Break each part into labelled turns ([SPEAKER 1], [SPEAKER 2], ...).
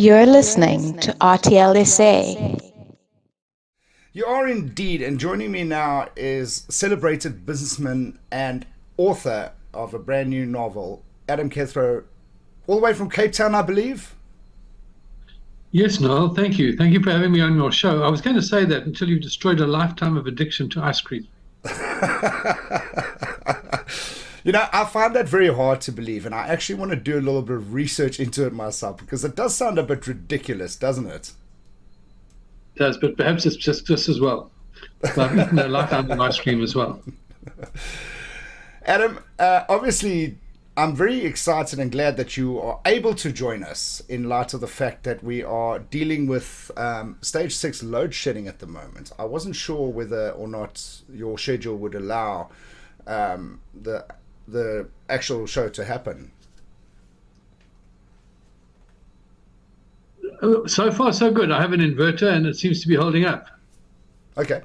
[SPEAKER 1] You're listening to RTL SA.
[SPEAKER 2] You are indeed, and joining me now is celebrated businessman and author of a brand new novel, Adam Kethro, all the way from Cape Town, I believe.
[SPEAKER 3] Yes, Noel, thank you. Thank you for having me on your show. I was going to say that until you've destroyed a lifetime of addiction to ice cream.
[SPEAKER 2] I find that very hard to believe, and I actually want to do a little bit of research into it myself because it does sound a bit ridiculous, doesn't it?
[SPEAKER 3] It does, but perhaps it's just as well. So I've eaten a lifetime of ice cream as well.
[SPEAKER 2] Adam, obviously, I'm very excited and glad that you are able to join us in light of the fact that we are dealing with stage 6 load shedding at the moment. I wasn't sure whether or not your schedule would allow the actual show to happen.
[SPEAKER 3] So far, so good. I have an inverter and it seems to be holding up.
[SPEAKER 2] Okay.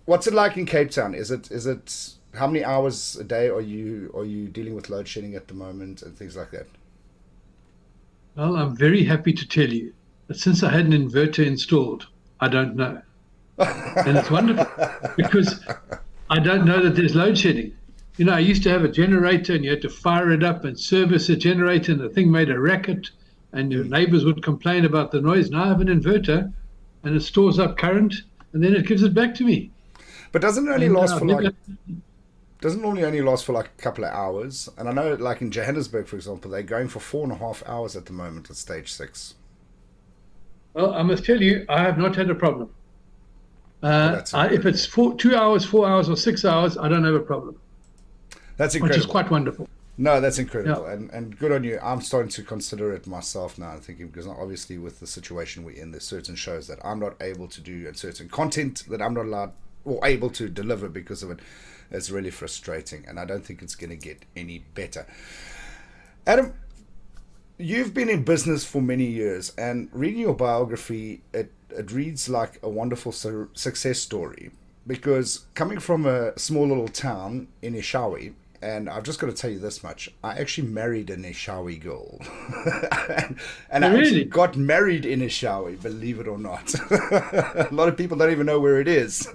[SPEAKER 2] What's it like in Cape Town? Is it how many hours a day are you dealing with load shedding at the moment and things like that?
[SPEAKER 3] Well, I'm very happy to tell you that since I had an inverter installed, I don't know. And it's wonderful because I don't know that there's load shedding. You know, I used to have a generator and you had to fire it up and service a generator and the thing made a racket and your neighbors would complain about the noise. Now I have an inverter and it stores up current and then it gives it back to me.
[SPEAKER 2] But doesn't it only
[SPEAKER 3] And
[SPEAKER 2] last
[SPEAKER 3] I've
[SPEAKER 2] for
[SPEAKER 3] never,
[SPEAKER 2] doesn't normally only last for like a couple of hours? And I know, like in Johannesburg, for example, they're going for 4.5 hours at the moment at stage 6.
[SPEAKER 3] well, I must tell you, I have not had a problem.
[SPEAKER 2] Well, that's
[SPEAKER 3] If it's 2 hours, 4 hours, or 6 hours, I don't have a problem,
[SPEAKER 2] that's
[SPEAKER 3] which is
[SPEAKER 2] incredible.
[SPEAKER 3] quite wonderful.
[SPEAKER 2] No, that's incredible,
[SPEAKER 3] Yeah.
[SPEAKER 2] and good on you. I'm starting to consider it myself now. I'm thinking because obviously with the situation we're in, there's certain shows that I'm not able to do and certain content that I'm not allowed or able to deliver because of it. It's really frustrating, and I don't think it's going to get any better. Adam, you've been in business for many years, and reading your biography, it reads like a wonderful success story. Because coming from a small little town in Ishawi, and I've just got to tell you this much, I actually married an Ishawi girl. and
[SPEAKER 3] Oh,
[SPEAKER 2] I actually
[SPEAKER 3] really?
[SPEAKER 2] got married in Ishawi, believe it or not. A lot of people don't even know where it is.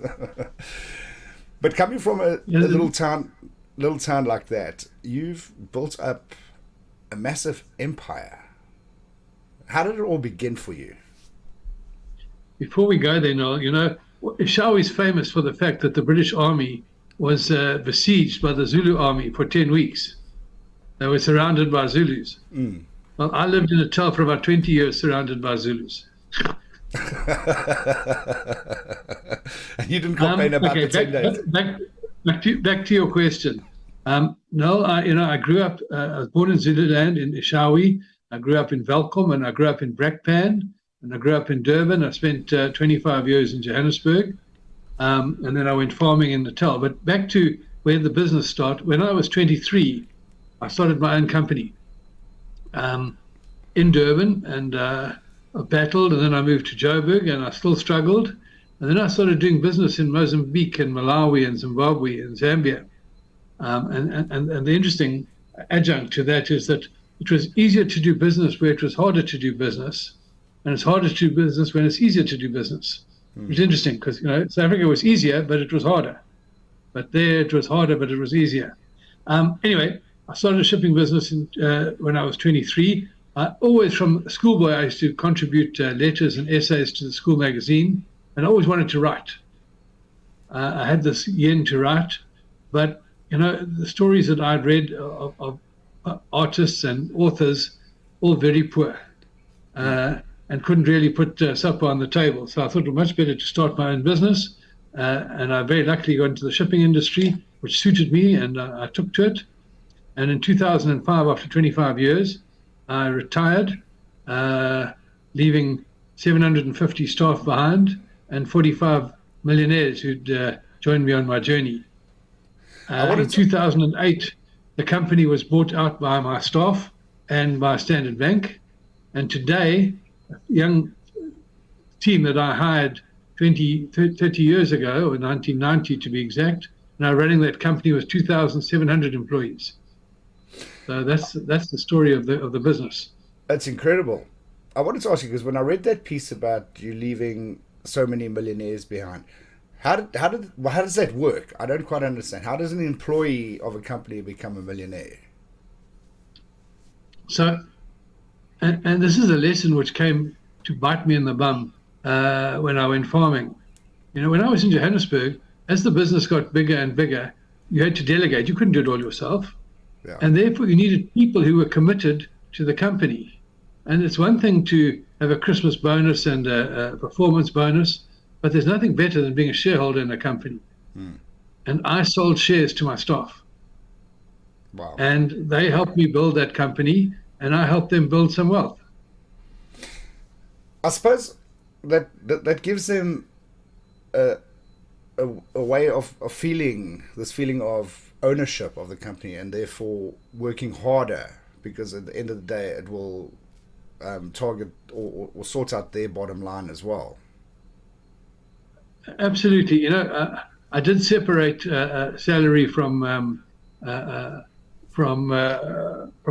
[SPEAKER 2] But coming from a
[SPEAKER 3] Yeah,
[SPEAKER 2] little town like that, you've built up a massive empire. How did it all begin for you?
[SPEAKER 3] before we go there, Noel, you know, Shaw is famous for the fact that the British Army was besieged by the Zulu army for 10 weeks. They were surrounded by Zulus.
[SPEAKER 2] Mm.
[SPEAKER 3] Well, I lived in a hotel for about 20 years surrounded by Zulus.
[SPEAKER 2] And you didn't complain about
[SPEAKER 3] Okay,
[SPEAKER 2] the 10 days.
[SPEAKER 3] back to your question. No, I grew up, I was born in Zululand in Ishawi. I grew up in Welkom and I grew up in Brakpan and I grew up in Durban. I spent 25 years in Johannesburg. And then I went farming in Natal. But back to where the business started, when I was 23, I started my own company in Durban and I battled. And then I moved to Joburg and I still struggled. And then I started doing business in Mozambique and Malawi and Zimbabwe and Zambia. And the interesting adjunct to that is that it was easier to do business where it was harder to do business. And it's harder to do business when it's easier to do business. It's interesting because South Africa was easier, but it was harder. But there it was harder, but it was easier. Anyway, I started a shipping business when I was 23. Always from schoolboy, I used to contribute letters and essays to the school magazine, and I always wanted to write. I had this yen to write, but the stories that I'd read of artists and authors, all very poor. And couldn't really put supper on the table. So I thought it was much better to start my own business. And I very luckily got into the shipping industry, which suited me, and I took to it. And in 2005, after 25 years, I retired, leaving 750 staff behind and 45 millionaires who'd joined me on my journey. In 2008, the company was bought out by my staff and by Standard Bank. And today, a young team that I hired 30 years ago, or 1990 to be exact, now running that company with 2,700 employees. So that's the story of the business.
[SPEAKER 2] That's incredible. I wanted to ask you, because when I read that piece about you leaving so many millionaires behind, how does that work? I don't quite understand. How does an employee of a company become a millionaire?
[SPEAKER 3] So, and this is a lesson which came to bite me in the bum when I went farming. When I was in Johannesburg, as the business got bigger and bigger, you had to delegate. You couldn't do it all yourself.
[SPEAKER 2] Yeah.
[SPEAKER 3] And therefore, you needed people who were committed to the company. And it's one thing to have a Christmas bonus and a performance bonus, but there's nothing better than being a shareholder in a company. And I sold shares to my staff.
[SPEAKER 2] Wow.
[SPEAKER 3] And they helped me build that company, and I helped them build some wealth.
[SPEAKER 2] I suppose that gives them a way of feeling this feeling of ownership of the company, and therefore working harder, because at the end of the day it will target or sort out their bottom line as well.
[SPEAKER 3] Absolutely. I did separate salary from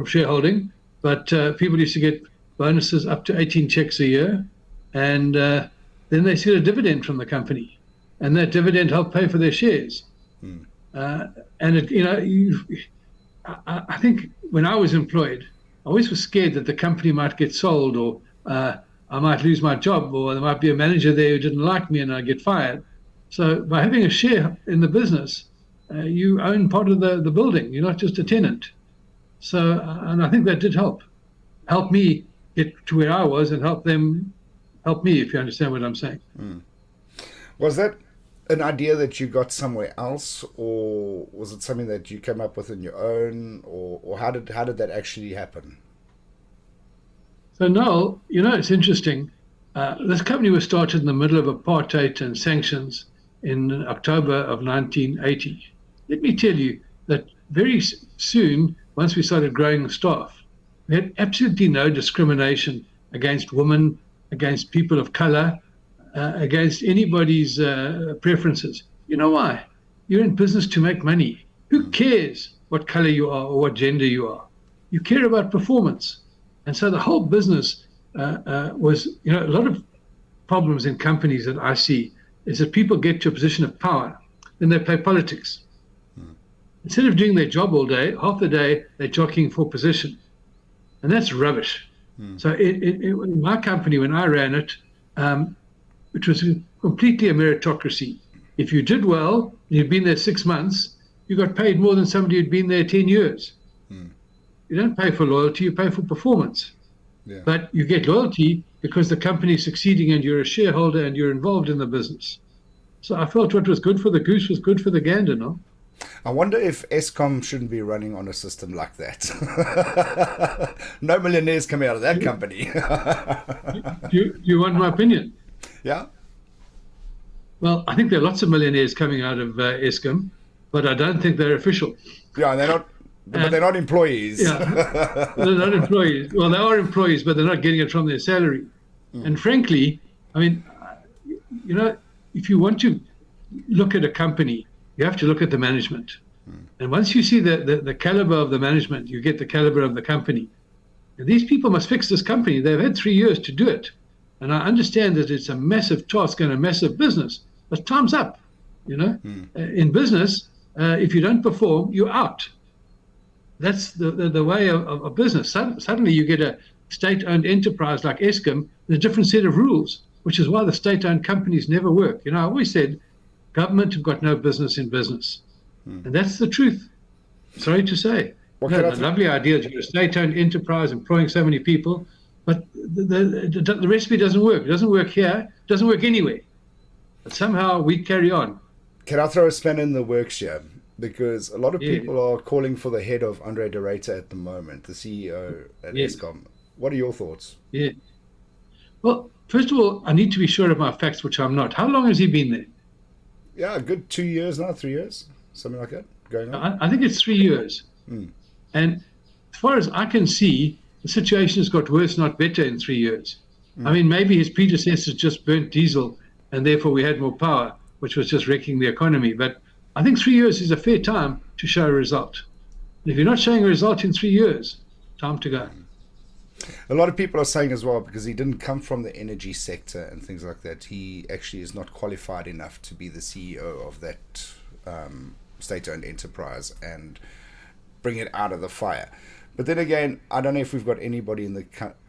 [SPEAKER 3] shareholding, but people used to get bonuses up to 18 checks a year, and then they get a dividend from the company, and that dividend helped pay for their shares. And I think when I was employed, I always was scared that the company might get sold, or I might lose my job, or there might be a manager there who didn't like me and I'd get fired. So by having a share in the business, you own part of the building. You're not just a tenant. So, and I think that did help me get to where I was, and help them help me, if you understand what I'm saying.
[SPEAKER 2] Was that an idea that you got somewhere else, or was it something that you came up with on your own, or how did that actually happen?
[SPEAKER 3] So Noel, it's interesting. This company was started in the middle of apartheid and sanctions in October of 1980. Let me tell you that very soon, once we started growing staff, we had absolutely no discrimination against women, against people of color, against anybody's preferences. You know why? You're in business to make money. Who cares what color you are or what gender you are? You care about performance. And so the whole business was, a lot of problems in companies that I see is that people get to a position of power, then they play politics. Instead of doing their job all day, half the day they're jockeying for position. And that's rubbish. So in my company, when I ran it, which was completely a meritocracy, if you did well, and you'd been there 6 months, you got paid more than somebody who'd been there 10 years. You don't pay for loyalty, you pay for performance.
[SPEAKER 2] Yeah.
[SPEAKER 3] But you get loyalty because the company is succeeding and you're a shareholder and you're involved in the business. So I felt what was good for the goose was good for the gander, no?
[SPEAKER 2] I wonder if Eskom shouldn't be running on a system like that. No millionaires coming out of that company.
[SPEAKER 3] Do you want my opinion?
[SPEAKER 2] Yeah.
[SPEAKER 3] Well, I think there are lots of millionaires coming out of Eskom, but I don't think they're official.
[SPEAKER 2] Yeah, and they're not employees.
[SPEAKER 3] Yeah, they're not employees. Well, they are employees, but they're not getting it from their salary. And frankly, I mean, if you want to look at a company, you have to look at the management. And once you see the caliber of the management, you get the caliber of the company. And these people must fix this company. They've had 3 years to do it. And I understand that it's a massive task and a massive business, but time's up. In business, if you don't perform, you're out. That's the way of business. Suddenly you get a state-owned enterprise like Eskom with a different set of rules, which is why the state-owned companies never work. I always said government have got no business in business. And that's the truth. Sorry to say. A lovely idea that you're a state-owned enterprise employing so many people, but the recipe doesn't work. It doesn't work here. It doesn't work anywhere. But somehow we carry on.
[SPEAKER 2] Can I throw a spanner in the works here? Because a lot of people are calling for the head of Andre de Ruyter at the moment, the CEO at Eskom. What are your thoughts?
[SPEAKER 3] Yeah. Well, first of all, I need to be sure of my facts, which I'm not. How long has he been there?
[SPEAKER 2] Yeah, a good 2 years now, 3 years, something like that, going on.
[SPEAKER 3] I think it's 3 years. And as far as I can see, the situation has got worse, not better in 3 years. I mean, maybe his predecessors just burnt diesel and therefore we had more power, which was just wrecking the economy. But I think 3 years is a fair time to show a result. And if you're not showing a result in 3 years, time to go.
[SPEAKER 2] A lot of people are saying as well, because he didn't come from the energy sector and things like that, he actually is not qualified enough to be the CEO of that state-owned enterprise and bring it out of the fire. But then again, I don't know if we've got anybody in the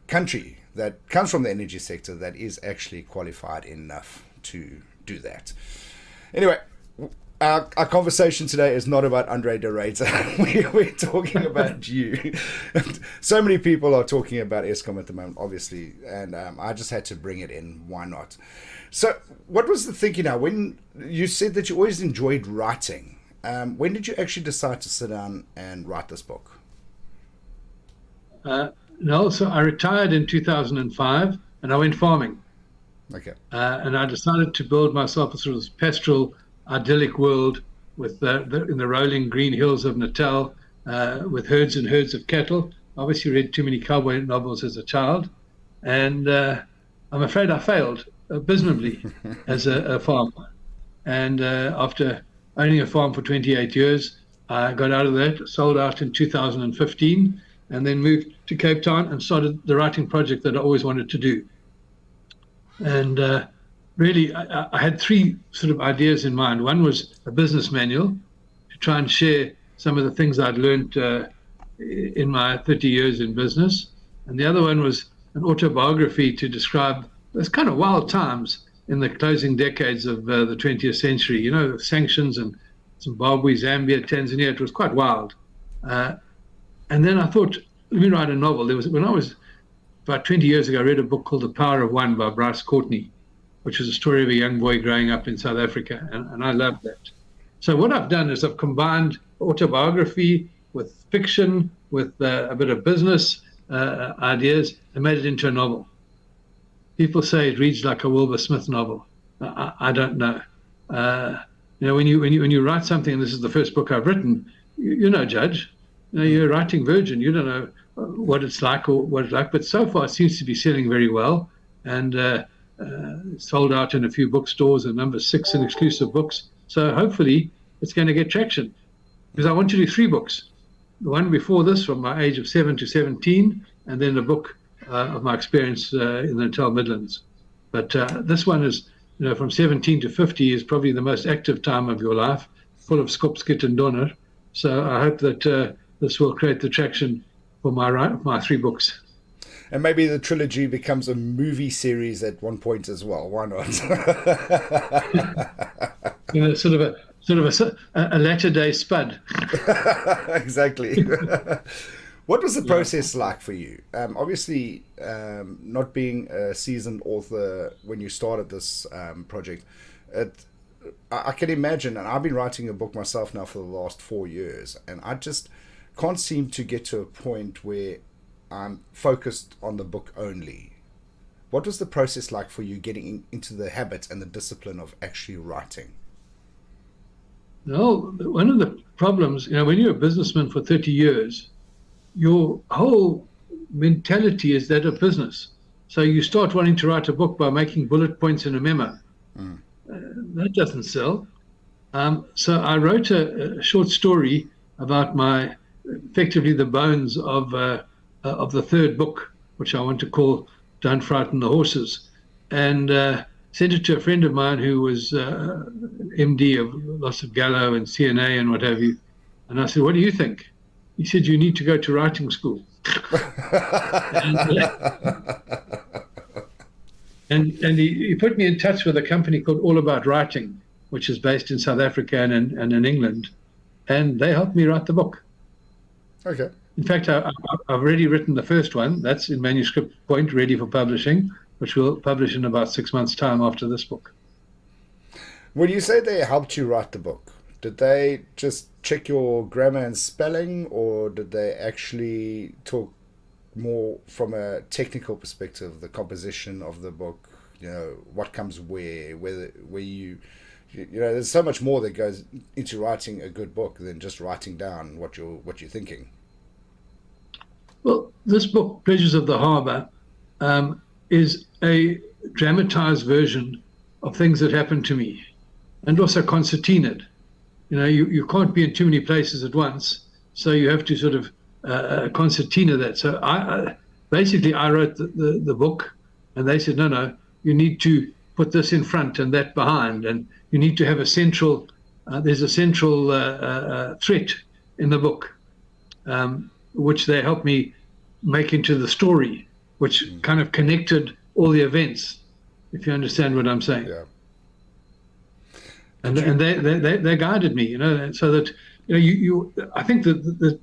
[SPEAKER 2] country that comes from the energy sector that is actually qualified enough to do that. Anyway, our conversation today is not about Andre de Ruyter. We're talking about you. So many people are talking about Eskom at the moment, obviously, and I just had to bring it in. Why not? So what was the thinking now? When you said that you always enjoyed writing, when did you actually decide to sit down and write this book?
[SPEAKER 3] No, so I retired in 2005 and I went farming.
[SPEAKER 2] Okay.
[SPEAKER 3] And I decided to build myself a sort of pastoral, idyllic world with in the rolling green hills of Natal, with herds and herds of cattle. Obviously read too many cowboy novels as a child. And I'm afraid I failed abysmally as a farmer. And after owning a farm for 28 years, I got out of that, sold out in 2015, and then moved to Cape Town and started the writing project that I always wanted to do. And really, I had three sort of ideas in mind. One was a business manual to try and share some of the things I'd learned in my 30 years in business. And the other one was an autobiography to describe those kind of wild times in the closing decades of the 20th century. You know, sanctions and Zimbabwe, Zambia, Tanzania, it was quite wild. And then I thought, let me write a novel. When I was about 20 years ago, I read a book called The Power of One by Bryce Courtney, which is a story of a young boy growing up in South Africa, and I loved that. So what I've done is I've combined autobiography with fiction, with a bit of business ideas, and made it into a novel. People say it reads like a Wilbur Smith novel. I don't know. You know, when you write something, and this is the first book I've written, you're no judge. You know, you're a writing virgin. You don't know what it's like or what it's like. But so far, it seems to be selling very well, and sold out in a few bookstores, and number 6 in exclusive books. So hopefully, it's going to get traction. Because I want to do 3 books. The one before this, from my age of 7 to 17, and then a book of my experience in the Natal Midlands. But this one is, you know, from 17 to 50 is probably the most active time of your life, full of skop, skit, and donner. So I hope that this will create the traction for my 3 books.
[SPEAKER 2] And maybe the trilogy becomes a movie series at one point as well. Why not?
[SPEAKER 3] You know, sort of a latter-day Spud.
[SPEAKER 2] Exactly. What was the process like for you? Obviously, not being a seasoned author when you started this project, I can imagine, and I've been writing a book myself now for the last 4 years, and I just can't seem to get to a point where I'm focused on the book only. What was the process like for you getting into the habit and the discipline of actually writing?
[SPEAKER 3] No, one of the problems, you know, when you're a businessman for 30 years, your whole mentality is that of business. So you start wanting to write a book by making bullet points in a memo. That doesn't sell. So I wrote a short story about effectively the bones of the 3rd book, which I want to call Don't Frighten the Horses, and sent it to a friend of mine who was MD of Loss of Gallo and CNA and what have you. And I said, what do you think? He said, you need to go to writing school. and he put me in touch with a company called All About Writing, which is based in South Africa and in England. And they helped me write the book.
[SPEAKER 2] Okay.
[SPEAKER 3] In fact, I've already written the first one. That's in manuscript point, ready for publishing, which we'll publish in about 6 months' time after this book.
[SPEAKER 2] When you say they helped you write the book, did they just check your grammar and spelling, or did they actually talk more from a technical perspective, the composition of the book, you know, what comes where you know, there's so much more that goes into writing a good book than just writing down what you're thinking.
[SPEAKER 3] Well, this book, Pleasures of the Harbour, is a dramatized version of things that happened to me, and also concertinaed. You know, you can't be in too many places at once, so you have to sort of concertina that. So basically I wrote the book, and they said, no, you need to put this in front and that behind, and you need to have a central, there's a central threat in the book, which they helped me make into the story, which kind of connected all the events, if you understand what I'm saying.
[SPEAKER 2] Yeah.
[SPEAKER 3] And they guided me, so that you I think that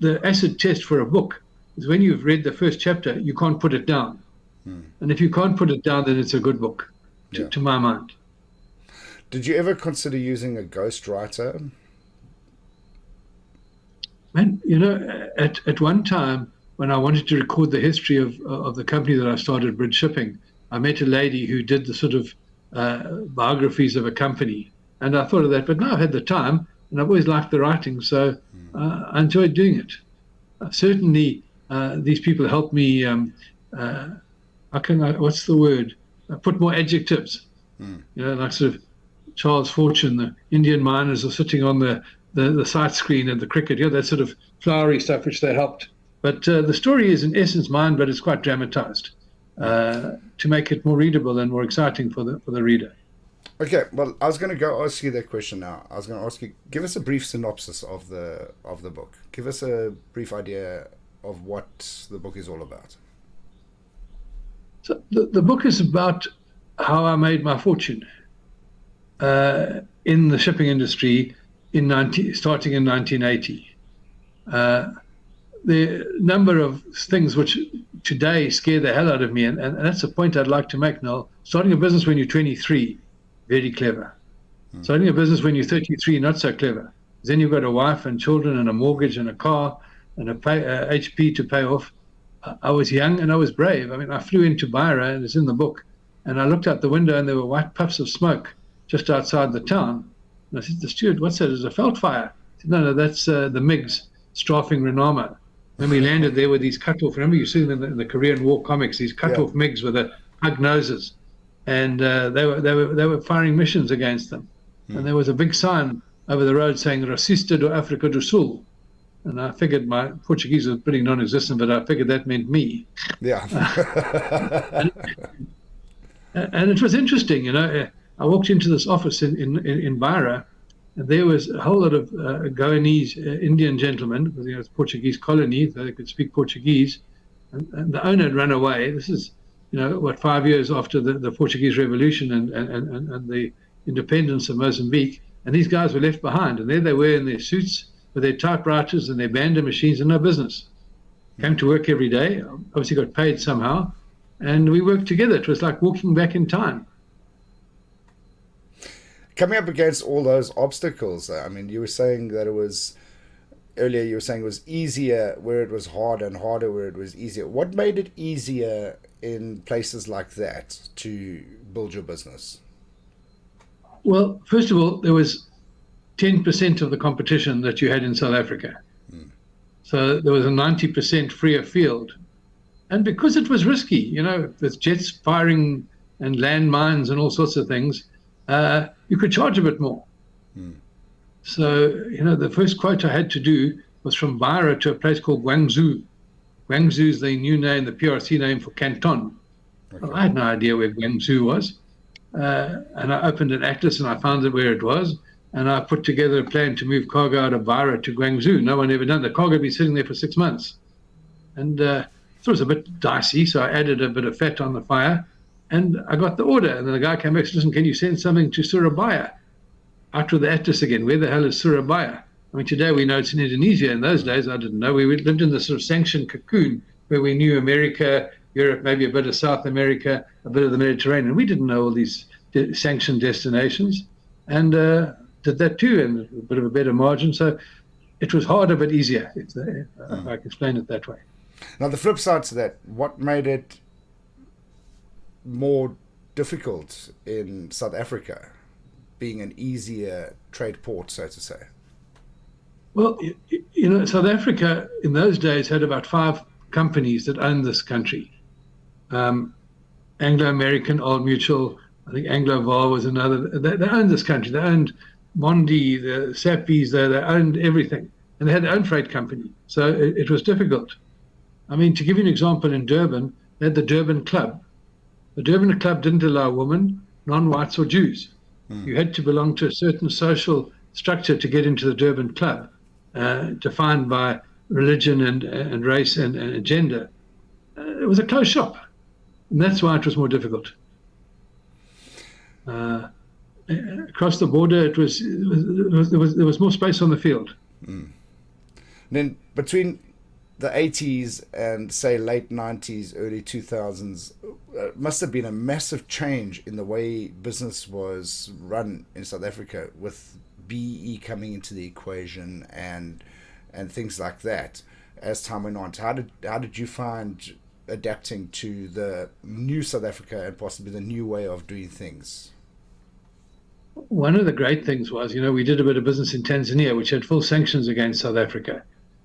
[SPEAKER 3] the acid test for a book is when you've read the first chapter, you can't put it down. And if you can't put it down, then it's a good book, to my mind.
[SPEAKER 2] Did you ever consider using a ghostwriter?
[SPEAKER 3] Man, at one time when I wanted to record the history of the company that I started, Bridge Shipping, I met a lady who did the sort of biographies of a company. And I thought of that, but now I had the time, and I've always liked the writing, so I enjoyed doing it. Certainly, these people helped me, what's the word? Put more adjectives. Like sort of Charles Fortune, the Indian miners are sitting on the sight screen at the cricket, that sort of flowery stuff which they helped. But the story is in essence mine, but it's quite dramatized to make it more readable and more exciting for the reader.
[SPEAKER 2] Okay, well, I was going to go ask you that question now. I was going to ask you, give us a brief synopsis of the book. Give us a brief idea of what the book is all about.
[SPEAKER 3] So the book is about how I made my fortune in the shipping industry starting in 1980. The number of things which today scare the hell out of me, and that's the point I'd like to make, Noel. Starting a business when you're 23, very clever. Starting a business when you're 33, not so clever. Then you've got a wife and children and a mortgage and a car and a HP to pay off. I was young and I was brave. I mean, I flew into Beira, and it's in the book, and I looked out the window and there were white puffs of smoke just outside the town. And I said to the steward, "What's that? Is it a veld fire?" He said, No, that's the MiGs strafing Renamo. When we landed there were these cut-off, remember you see them in the Korean War comics, these cut-off MiGs with the pug noses. And they were firing missions against them. And there was a big sign over the road saying "Racista do Africa do Sul." And I figured my Portuguese was pretty non-existent, but I figured that meant me.
[SPEAKER 2] Yeah.
[SPEAKER 3] And it was interesting, I walked into this office in Beira, and there was a whole lot of Goanese Indian gentlemen, because it's a Portuguese colony, so they could speak Portuguese. And the owner had run away. This is 5 years after the Portuguese Revolution and the independence of Mozambique, and these guys were left behind, and there they were in their suits with their typewriters and their bander machines and no business. Came to work every day, obviously got paid somehow, and we worked together. It was like walking back in time.
[SPEAKER 2] Coming up against all those obstacles, I mean, you were saying that it was easier where it was hard and harder where it was easier. What made it easier in places like that to build your business?
[SPEAKER 3] Well, first of all, there was 10% of the competition that you had in South Africa. So there was a 90% freer field. And because it was risky, with jets firing and landmines and all sorts of things, you could charge a bit more. So, the first quote I had to do was from Beira to a place called Guangzhou. Guangzhou is the new name, the PRC name for Canton. Okay. Well, I had no idea where Guangzhou was. And I opened an atlas and I found it where it was. And I put together a plan to move cargo out of Beira to Guangzhou. No one ever done that. Cargo had been sitting there for 6 months. And it was a bit dicey, so I added a bit of fat on the fire. And I got the order. And then the guy came back and said, "Listen, can you send something to Surabaya?" Out with the atlas again. Where the hell is Surabaya? I mean, today we know it's in Indonesia. In those days, I didn't know. We lived in this sort of sanctioned cocoon where we knew America, Europe, maybe a bit of South America, a bit of the Mediterranean. We didn't know all these sanctioned destinations. And did that too, and a bit of a better margin. So it was harder but easier, if I can explain it that way.
[SPEAKER 2] Now, the flip side to that, what made it more difficult in South Africa, being an easier trade port, so to say?
[SPEAKER 3] Well, South Africa in those days had about 5 companies that owned this country. Anglo-American, Old Mutual, I think Anglo-Val was another. They owned this country. They owned Mondi, the Sappies, they owned everything. And they had their own freight company. So it was difficult. I mean, to give you an example, in Durban, they had the Durban Club. The Durban Club didn't allow women, non-whites or Jews. You had to belong to a certain social structure to get into the Durban Club, defined by religion and race and gender. It was a closed shop, and that's why it was more difficult. Across the border, there was more space on the field.
[SPEAKER 2] Then between the 80s and say late 90s, early 2000s, must have been a massive change in the way business was run in South Africa, with BEE coming into the equation and things like that as time went on. How did you find adapting to the new South Africa and possibly the new way of doing things?
[SPEAKER 3] One of the great things was, we did a bit of business in Tanzania, which had full sanctions against South Africa.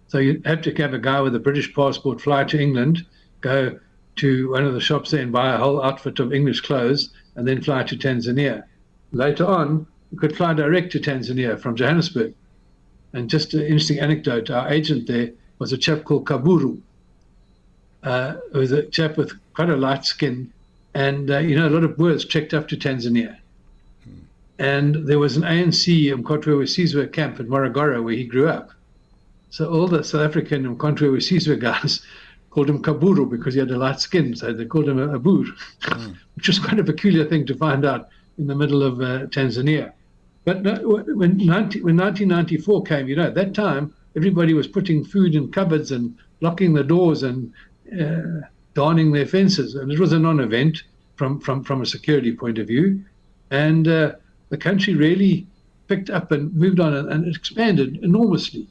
[SPEAKER 3] So you had to have a guy with a British passport fly to England, go to one of the shops there and buy a whole outfit of English clothes, and then fly to Tanzania. Later on, you could fly direct to Tanzania from Johannesburg. And just an interesting anecdote, our agent there was a chap called Kaburu. It was a chap with quite a light skin, and a lot of Boers trekked up to Tanzania. And there was an ANC Mkhonto Wesizwe camp in Morogoro where he grew up. So all the South African Mkhonto Wesizwe guys called him Kaburu because he had a light skin, so they called him a Boer, which was quite a peculiar thing to find out in the middle of Tanzania. But no, when 1994 came, at that time, everybody was putting food in cupboards and locking the doors and darning their fences. And it was a non-event from a security point of view. And the country really picked up and moved on and it expanded enormously.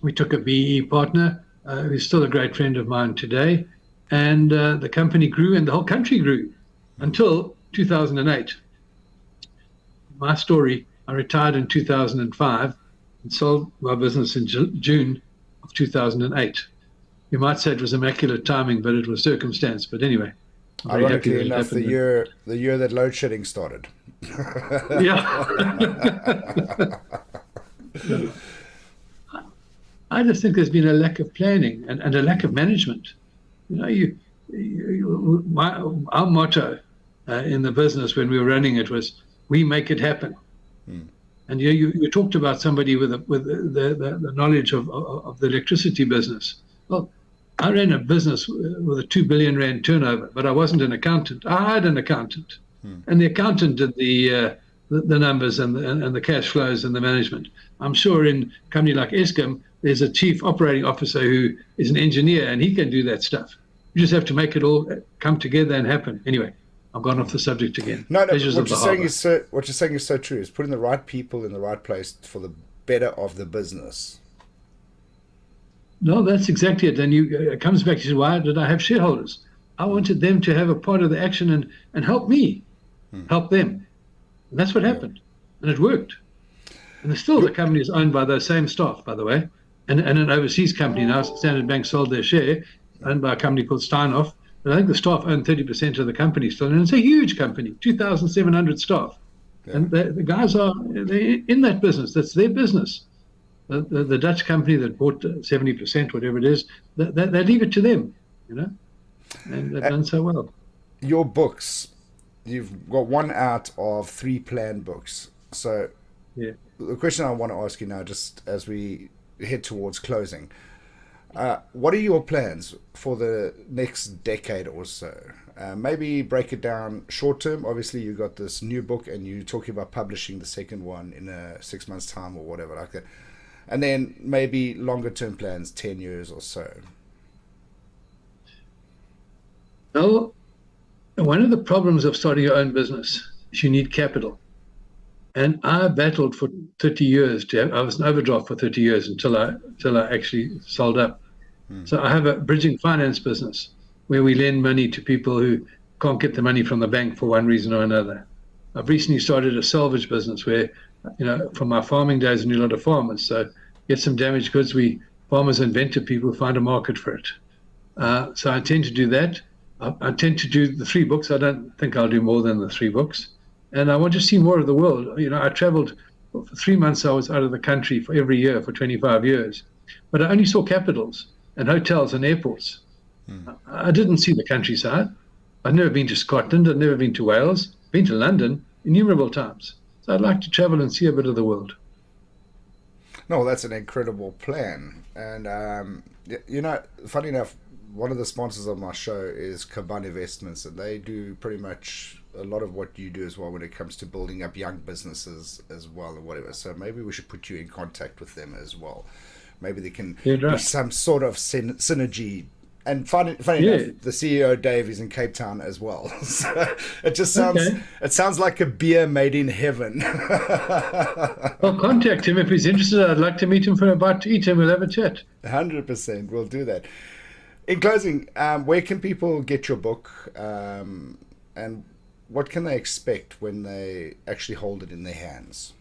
[SPEAKER 3] We took a BE partner who's still a great friend of mine today, and the company grew and the whole country grew until 2008. My story, I retired in 2005 and sold my business in June of 2008. You might say it was immaculate timing, but it was circumstance. But anyway,
[SPEAKER 2] ironically enough, the year that load shedding started.
[SPEAKER 3] Yeah. I just think there's been a lack of planning and a lack of management. Our motto in the business when we were running it was, "We make it happen." And you talked about somebody with the knowledge of the electricity business. Well, I ran a business with a 2 billion rand turnover, but I wasn't an accountant. I hired an accountant, and the accountant did the numbers and the cash flows and the management. I'm sure in a company like Eskom, there's a chief operating officer who is an engineer, and he can do that stuff. You just have to make it all come together and happen. Anyway, I've gone off the subject again.
[SPEAKER 2] No, what you're saying is so true. It's putting the right people in the right place for the better of the business.
[SPEAKER 3] No, that's exactly it. And it comes back to why did I have shareholders? I wanted them to have a part of the action and help me, help them. And that's what happened. And it worked. And the company is owned by those same staff, by the way, and an overseas company now. Standard Bank sold their share, owned by a company called Steinhoff. But I think the staff own 30% of the company still. And it's a huge company, 2,700 staff. Yeah. And the guys they're in that business. That's their business. The Dutch company that bought 70%, whatever it is, they leave it to them, and they've done so well.
[SPEAKER 2] Your books, you've got one out of 3 planned books. So
[SPEAKER 3] yeah.
[SPEAKER 2] The question I want to ask you now, just as we head towards closing, what are your plans for the next decade or so? Maybe break it down short term. Obviously, you got this new book and you're talking about publishing the second one in 6 months' time or whatever like that. And then maybe longer term plans, 10 years or so.
[SPEAKER 3] Well, one of the problems of starting your own business is you need capital. And I battled for 30 years. I was an overdraft for 30 years until I actually sold up. So I have a bridging finance business where we lend money to people who can't get the money from the bank for one reason or another. I've recently started a salvage business where, from my farming days, I knew a lot of farmers. So get some damaged goods, farmers and venture people find a market for it. So I tend to do that. I tend to do the 3 books. I don't think I'll do more than the 3 books. And I want to see more of the world. I traveled for 3 months. I was out of the country for every year for 25 years. But I only saw capitals. and hotels and airports. I didn't see the countryside. I'd never been to Scotland. I'd never been to Wales. Been to London innumerable times. So I'd like to travel and see a bit of the world.
[SPEAKER 2] No, that's an incredible plan. And, funny enough, one of the sponsors of my show is Kaban Investments, and they do pretty much a lot of what you do as well when it comes to building up young businesses as well or whatever. So maybe we should put you in contact with them as well. Maybe there can be some sort of synergy. And funny enough, the CEO Dave is in Cape Town as well. So it just sounds like a beer made in heaven.
[SPEAKER 3] Well, contact him if he's interested. I'd like to meet him for a bite to eat, and we'll have a chat.
[SPEAKER 2] 100%, we'll do that. In closing, where can people get your book, and what can they expect when they actually hold it in their hands?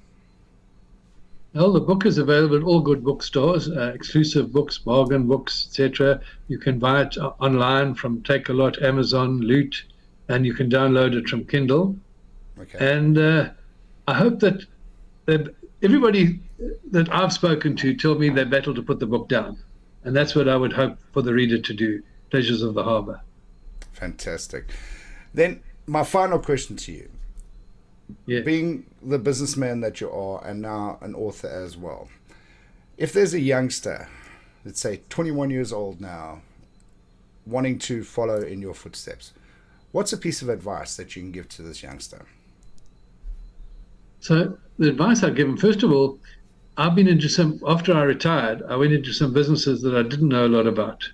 [SPEAKER 3] Well, the book is available at all good bookstores, exclusive books, bargain books, etc. You can buy it online from Take-A-Lot, Amazon, Loot, and you can download it from Kindle.
[SPEAKER 2] Okay.
[SPEAKER 3] And I hope that everybody that I've spoken to tell me they battle to put the book down. And that's what I would hope for the reader to do, Pleasures of the Harbour.
[SPEAKER 2] Fantastic. Then my final question to you.
[SPEAKER 3] Yeah.
[SPEAKER 2] Being the businessman that you are and now an author as well, if there's a youngster, let's say 21 years old now, wanting to follow in your footsteps, what's a piece of advice that you can give to this youngster?
[SPEAKER 3] So the advice I'd give him, first of all, after I retired, I went into some businesses that I didn't know a lot about,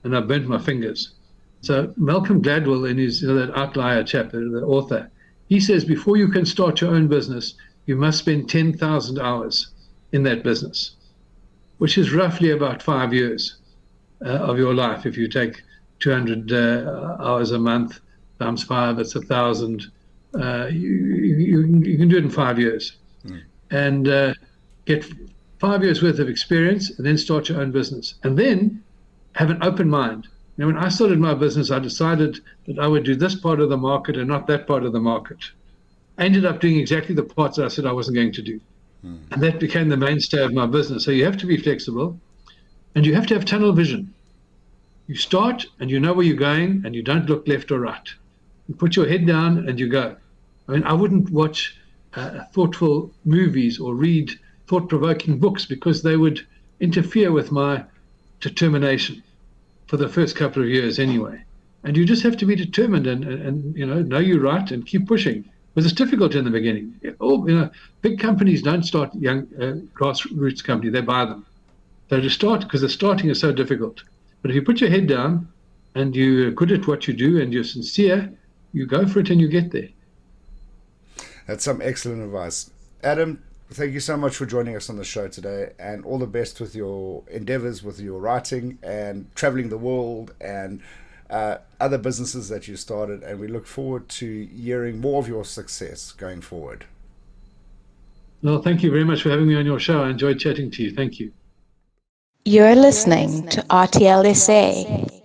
[SPEAKER 3] and I burnt my fingers. So Malcolm Gladwell, in his, that outlier chap, the author, he says before you can start your own business, you must spend 10,000 hours in that business, which is roughly about 5 years of your life. If you take 200 hours a month times 5, it's 1,000. You can do it in 5 years. And get 5 years worth of experience and then start your own business. And then have an open mind. When I started my business, I decided that I would do this part of the market and not that part of the market. I ended up doing exactly the parts that I said I wasn't going to do. And that became the mainstay of my business. So you have to be flexible and you have to have tunnel vision. You start and you know where you're going and you don't look left or right. You put your head down and you go. I wouldn't watch thoughtful movies or read thought-provoking books because they would interfere with my determination for the first couple of years anyway. And you just have to be determined and know you're right and keep pushing. Because it's difficult in the beginning. Big companies don't start young grassroots companies, they buy them. So to start, because the starting is so difficult. But if you put your head down and you're good at what you do and you're sincere, you go for it and you get there.
[SPEAKER 2] That's some excellent advice. Adam, thank you so much for joining us on the show today, and all the best with your endeavors, with your writing and traveling the world and other businesses that you started. And we look forward to hearing more of your success going forward.
[SPEAKER 3] Well, thank you very much for having me on your show. I enjoyed chatting to you. Thank you.
[SPEAKER 1] You're listening to RTL SA.